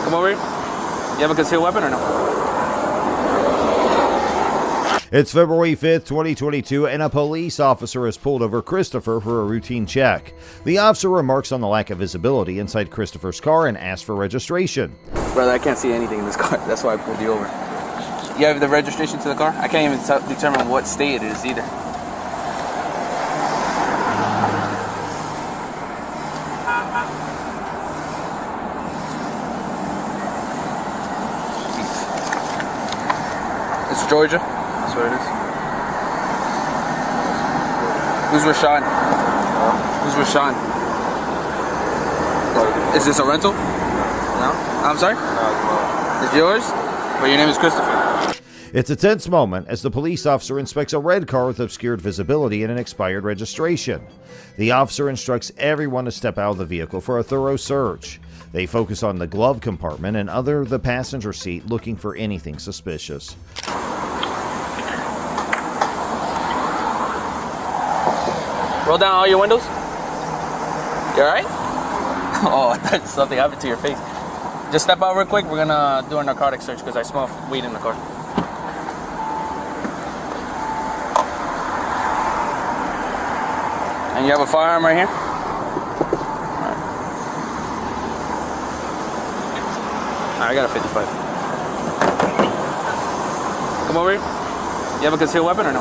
Come over here. You have a concealed weapon or no? It's February 5th, 2022, and a police officer has pulled over Christopher for a routine check. The officer remarks on the lack of visibility inside Christopher's car and asks for registration. Brother, I can't see anything in this car. That's why I pulled you over. You have the registration to the car? I can't even determine what state it is either. It's Georgia. That's where it is. Who's Rashawn? Who's Rashawn? Is this a rental? No? I'm sorry? It's yours? But your name is Christopher. It's a tense moment as the police officer inspects a red car with obscured visibility and an expired registration. The officer instructs everyone to step out of the vehicle for a thorough search. They focus on the glove compartment and under the passenger seat looking for anything suspicious. Roll down all your windows. You alright? Oh, I thought something happened to your face. Just step out real quick. We're gonna do a narcotic search because I smell weed in the car. And you have a firearm right here? Alright. I got a 55. Come over here. You have a concealed weapon or no?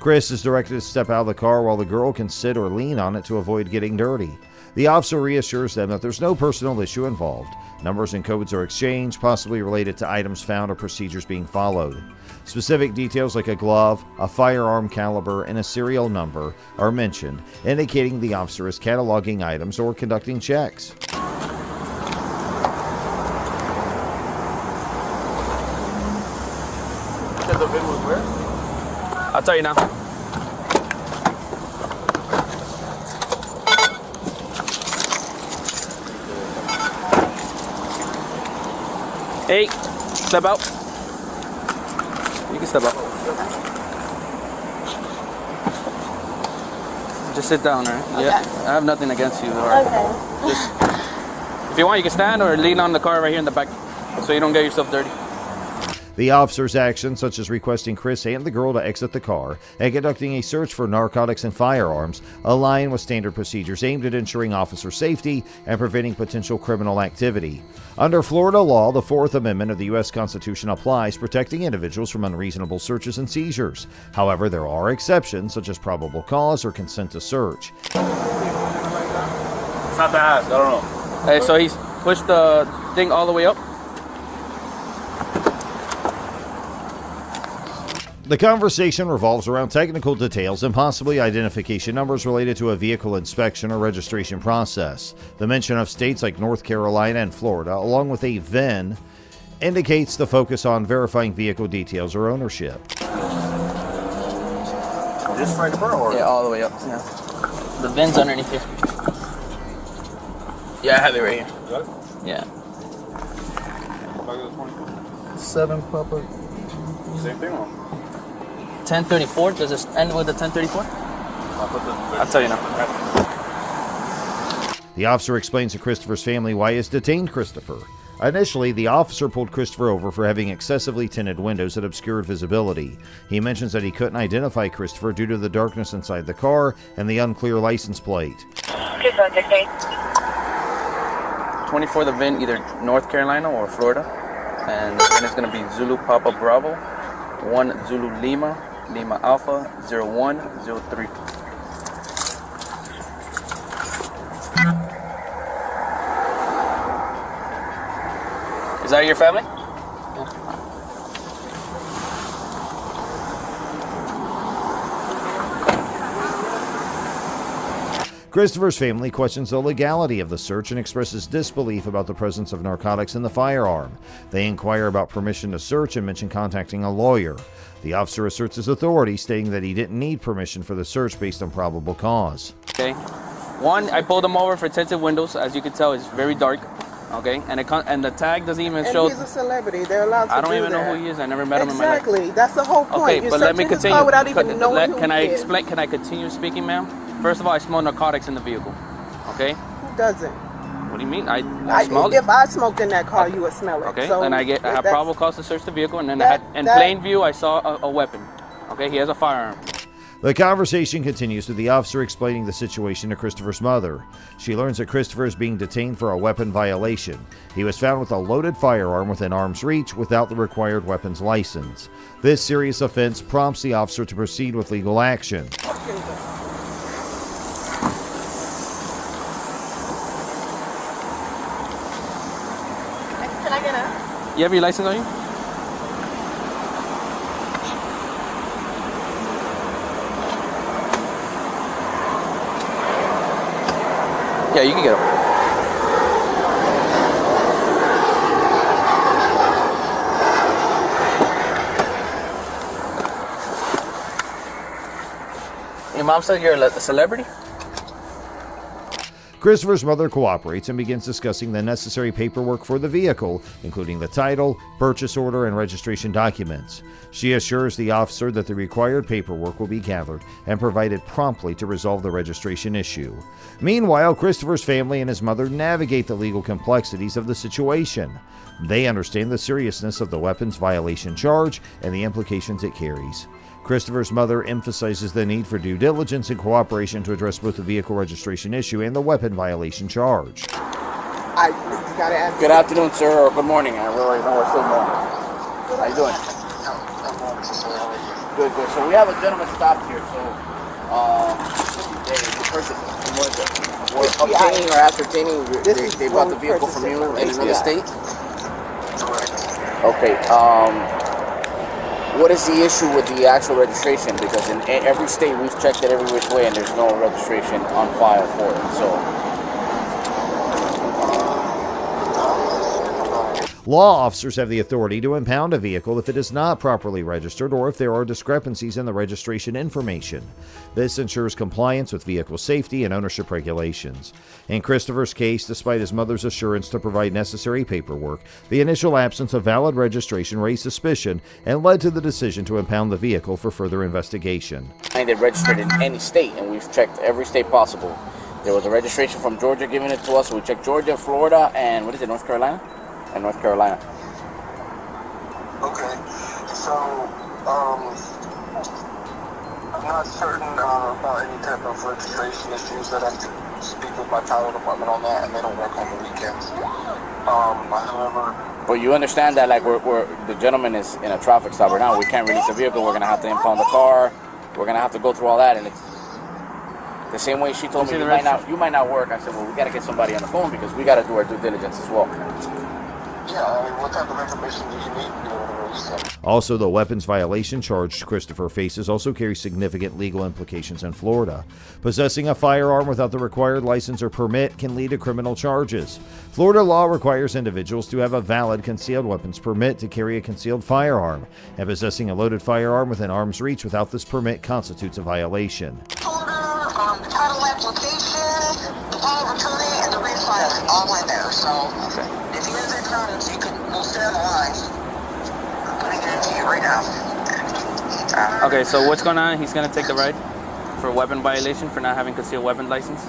Chris is directed to step out of the car while the girl can sit or lean on it to avoid getting dirty. The officer reassures them that there's no personal issue involved. Numbers and codes are exchanged, possibly related to items found or procedures being followed. Specific details like a glove, a firearm caliber, and a serial number are mentioned, indicating the officer is cataloging items or conducting checks. The VIN was where? I'll tell you now. Hey, step out. You can step out. Just sit down, right? Okay. Yeah, I have nothing against you. All right. Okay. Just, if you want, you can stand or lean on the car right here in the back so you don't get yourself dirty. The officer's actions, such as requesting Chris and the girl to exit the car and conducting a search for narcotics and firearms, align with standard procedures aimed at ensuring officer safety and preventing potential criminal activity. Under Florida law, the Fourth Amendment of the U.S. Constitution applies, protecting individuals from unreasonable searches and seizures. However, there are exceptions, such as probable cause or consent to search. It's not the ass, I don't know. Hey, so he's pushed the thing all the way up? The conversation revolves around technical details and possibly identification numbers related to a vehicle inspection or registration process. The mention of states like North Carolina and Florida, along with a VIN, indicates the focus on verifying vehicle details or ownership. This right there or? Yeah, all the way up. Yeah. The VIN's underneath here. Yeah, I have it right here. You got it? Yeah. Back of the 20. 7 Papa. Same thing or? 1034. Does it end with a 1034? I'll tell you now. The officer explains to Christopher's family why he has detained Christopher. Initially, the officer pulled Christopher over for having excessively tinted windows that obscured visibility. He mentions that he couldn't identify Christopher due to the darkness inside the car and the unclear license plate. 24, the VIN, either North Carolina or Florida. And the VIN is going to be Zulu Papa Bravo, 1 Zulu Lima, Lima Alpha, 0103. Is that your family? Christopher's family questions the legality of the search and expresses disbelief about the presence of narcotics in the firearm. They inquire about permission to search and mention contacting a lawyer. The officer asserts his authority, stating that he didn't need permission for the search based on probable cause. Okay. One, I pulled him over for tinted windows. As you can tell, it's very dark. Okay, and the tag doesn't even And show. he's a celebrity. They're allowed to do that. I don't even know who he is. I never met him in my life. Exactly. That's the whole point. Okay, You're but let me searching his continue. car without even knowing who Can I he is. explain? Can I continue speaking, ma'am? First of all, I smell narcotics in the vehicle. Okay. Who doesn't? What do you mean? I smelled it. If I smoked in that car, you would smell it. Okay. So and I have that's- probable cause to search the vehicle, and then in plain view, I saw a weapon. Okay, he has a firearm. The conversation continues with the officer explaining the situation to Christopher's mother. She learns that Christopher is being detained for a weapon violation. He was found with a loaded firearm within arm's reach without the required weapons license. This serious offense prompts the officer to proceed with legal action. Can I get out? You have your license on you? Yeah, you can get up. Your mom said you're a celebrity? Christopher's mother cooperates and begins discussing the necessary paperwork for the vehicle, including the title, purchase order, and registration documents. She assures the officer that the required paperwork will be gathered and provided promptly to resolve the registration issue. Meanwhile, Christopher's family and his mother navigate the legal complexities of the situation. They understand the seriousness of the weapons violation charge and the implications it carries. Christopher's mother emphasizes the need for due diligence and cooperation to address both the vehicle registration issue and the weapon violation charge. I gotta ask. Good afternoon, sir, or good morning. I really know it's still morning. How you doing? Good, good. So we have a gentleman stopped here. So they purchased we're obtaining or ascertaining they bought the vehicle from you in another state? Okay. What is the issue with the actual registration? Because in every state we've checked it every which way and there's no registration on file for it. So law officers have the authority to impound a vehicle if it is not properly registered or if there are discrepancies in the registration information. This ensures compliance with vehicle safety and ownership regulations. In Christopher's case, despite his mother's assurance to provide necessary paperwork, the initial absence of valid registration raised suspicion and led to the decision to impound the vehicle for further investigation. They registered in any state, and we've checked every state possible. There was a registration from Georgia giving it to us, so we checked Georgia, Florida, and what is it, North Carolina? And North Carolina. Okay, so I'm not certain about any type of registration issues. That I have to speak with my title department on that, and they don't work on the weekends. However, But you understand that, like, we're the gentleman is in a traffic stop right now. We can't release the vehicle. We're gonna have to impound the car. We're gonna have to go through all that, and it's the same way she told me you might not work. I said, well, we gotta get somebody on the phone because we gotta do our due diligence as well. yeah, I mean, what type of information do you need in order to release that? Also, the weapons violation charge Christopher faces also carries significant legal implications in Florida. Possessing a firearm without the required license or permit can lead to criminal charges. Florida law requires individuals to have a valid concealed weapons permit to carry a concealed firearm, and possessing a loaded firearm within arm's reach without this permit constitutes a violation. The title application, the power of attorney, and the refile all in there. So if you guys are done, you can we'll stay on the line. I'm putting it into you right now. Okay, so what's going on? He's gonna take the ride for weapon violation for not having concealed weapon license.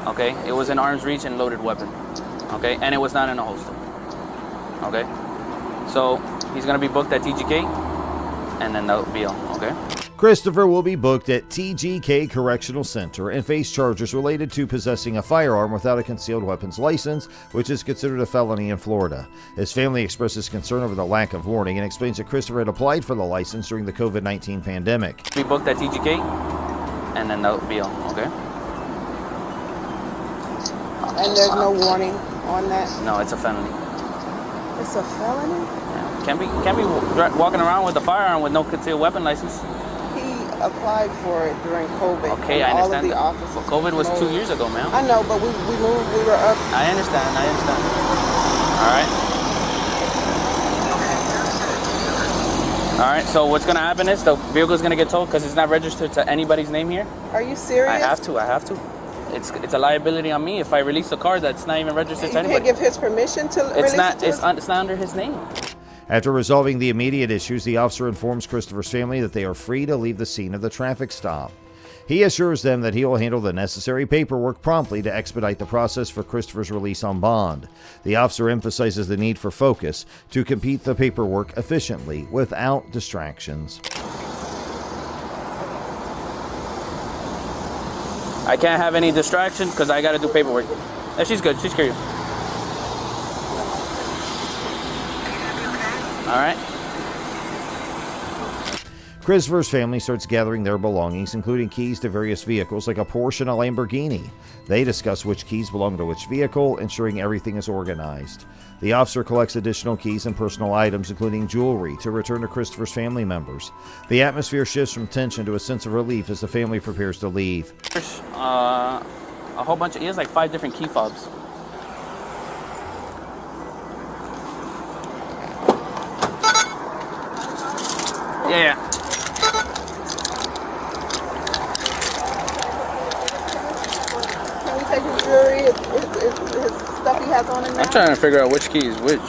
Okay, it was an arm's reach and loaded weapon. Okay, and it was not in a holster. Okay, so he's gonna be booked at TGK, and then that'll be all. Okay. Christopher will be booked at TGK Correctional Center and face charges related to possessing a firearm without a concealed weapons license, which is considered a felony in Florida. His family expresses concern over the lack of warning and explains that Christopher had applied for the license during the COVID-19 pandemic. Be booked at TGK, and then that'll be all. Okay. And there's no warning on that? No, it's a felony. It's a felony? Yeah. Can't be walking around with a firearm with no concealed weapon license. He applied for it during COVID. Okay, I All of understand. the offices Well, COVID was 2 closed. years ago, man. I know, but we moved, we were up. I understand. All right. All right, so what's gonna happen is the vehicle's gonna get towed because it's not registered to anybody's name here. Are you serious? I have to. it's a liability on me if I release a car that's not even registered You to anybody. can't give his permission to release it to us? It's not under his name. After resolving the immediate issues, the officer informs Christopher's family that they are free to leave the scene of the traffic stop. He assures them that he will handle the necessary paperwork promptly to expedite the process for Christopher's release on bond. The officer emphasizes the need for focus to complete the paperwork efficiently without distractions. I can't have any distraction because I got to do paperwork. Yeah, she's good. She's curious. All right. Christopher's family starts gathering their belongings, including keys to various vehicles like a Porsche and a Lamborghini. They discuss which keys belong to which vehicle, ensuring everything is organized. The officer collects additional keys and personal items, including jewelry, to return to Christopher's family members. The atmosphere shifts from tension to a sense of relief as the family prepares to leave. A whole bunch of, he has like 5 different key fobs. Yeah. Can we take his jewelry, his stuff he has on him now? I'm trying to figure out which key is which.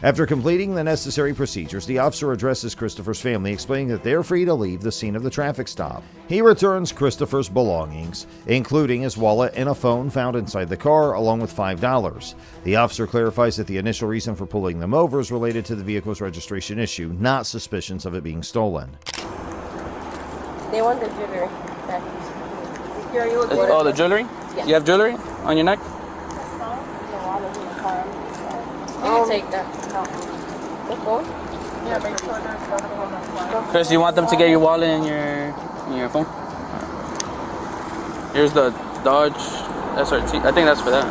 After completing the necessary procedures, the officer addresses Christopher's family, explaining that they are free to leave the scene of the traffic stop. He returns Christopher's belongings, including his wallet and a phone found inside the car, along with $5. The officer clarifies that the initial reason for pulling them over is related to the vehicle's registration issue, not suspicions of it being stolen. They want the jewelry. Oh, the jewelry? Yeah. You have jewelry on your neck? You can take that. No. The phone? Yeah, make sure there's none on the phone. Chris, you want them to get your wallet and your phone? Here's the Dodge SRT. I think that's for that.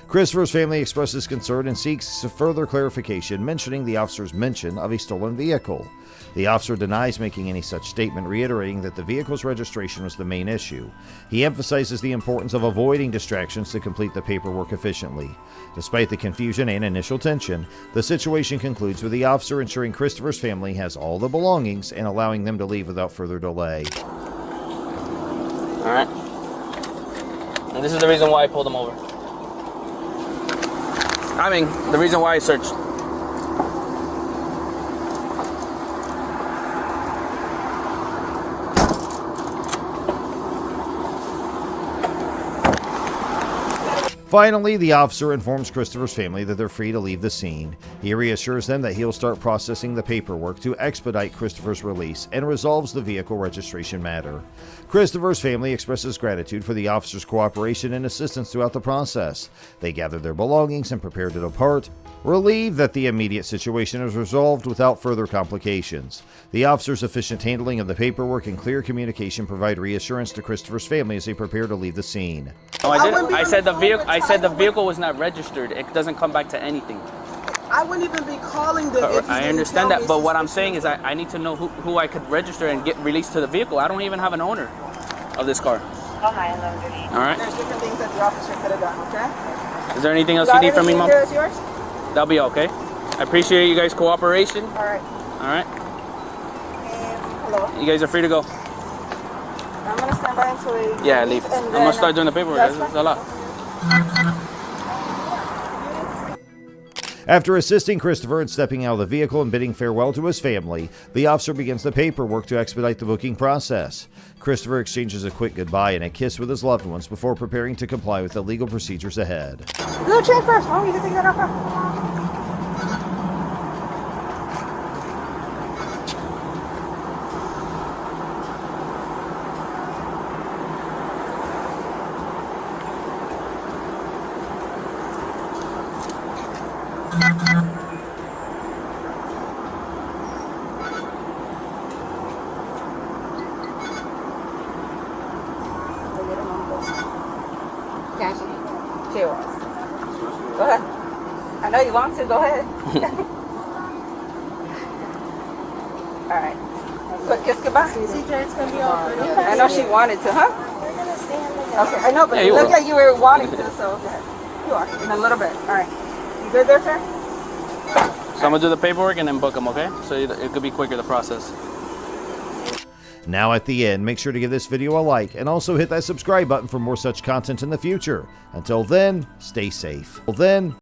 Christopher's family expresses concern and seeks further clarification, mentioning the officer's mention of a stolen vehicle. The officer denies making any such statement, reiterating that the vehicle's registration was the main issue. He emphasizes the importance of avoiding distractions to complete the paperwork efficiently. Despite the confusion and initial tension, the situation concludes with the officer ensuring Christopher's family has all the belongings and allowing them to leave without further delay. All right. And this is the reason why I pulled them over. I mean, the reason why I searched. Finally, the officer informs Christopher's family that they're free to leave the scene. He reassures them that he'll start processing the paperwork to expedite Christopher's release and resolves the vehicle registration matter. Christopher's family expresses gratitude for the officer's cooperation and assistance throughout the process. They gather their belongings and prepare to depart, relieved that the immediate situation is resolved without further complications. The officer's efficient handling of the paperwork and clear communication provide reassurance to Christopher's family as they prepare to leave the scene. No, I wouldn't didn't. be I on said the the phone vehicle. with I said the Tyler. vehicle was not registered. It doesn't come back to anything. I wouldn't even be calling them if you I didn't understand tell that, me but what I'm suspicious. saying is I need to know who I could register and get released to the vehicle. I don't even have an owner of this car. Oh, hi, Lamborghini. All right. There's different things that the officer could have done, okay? Is there anything else you Got need from me, everything Mom? there is yours? That'll be okay. I appreciate you guys' cooperation. All right. All right. And hello. You guys are free to go. I'm going to stand by until we Yeah, leave. and I'm then, gonna start doing the paperwork. that's It's a lot. After assisting Christopher in stepping out of the vehicle and bidding farewell to his family, the officer begins the paperwork to expedite the booking process. Christopher exchanges a quick goodbye and a kiss with his loved ones before preparing to comply with the legal procedures ahead. Go check first. Oh, you can take that off. She was. Go ahead. I know you want to. Go ahead. All right. Quick kiss goodbye. CJ's gonna be over. I know she wanted to, huh? We're gonna stand like Okay, I know, but Yeah, you you look will. like you were wanting to, so go ahead. You are. In a little bit. All right. You good there, sir? So I'm gonna do the paperwork and then book them, okay? So it could be quicker the process. Now at the end, make sure to give this video a like and also hit that subscribe button for more such content in the future. Until then, stay safe.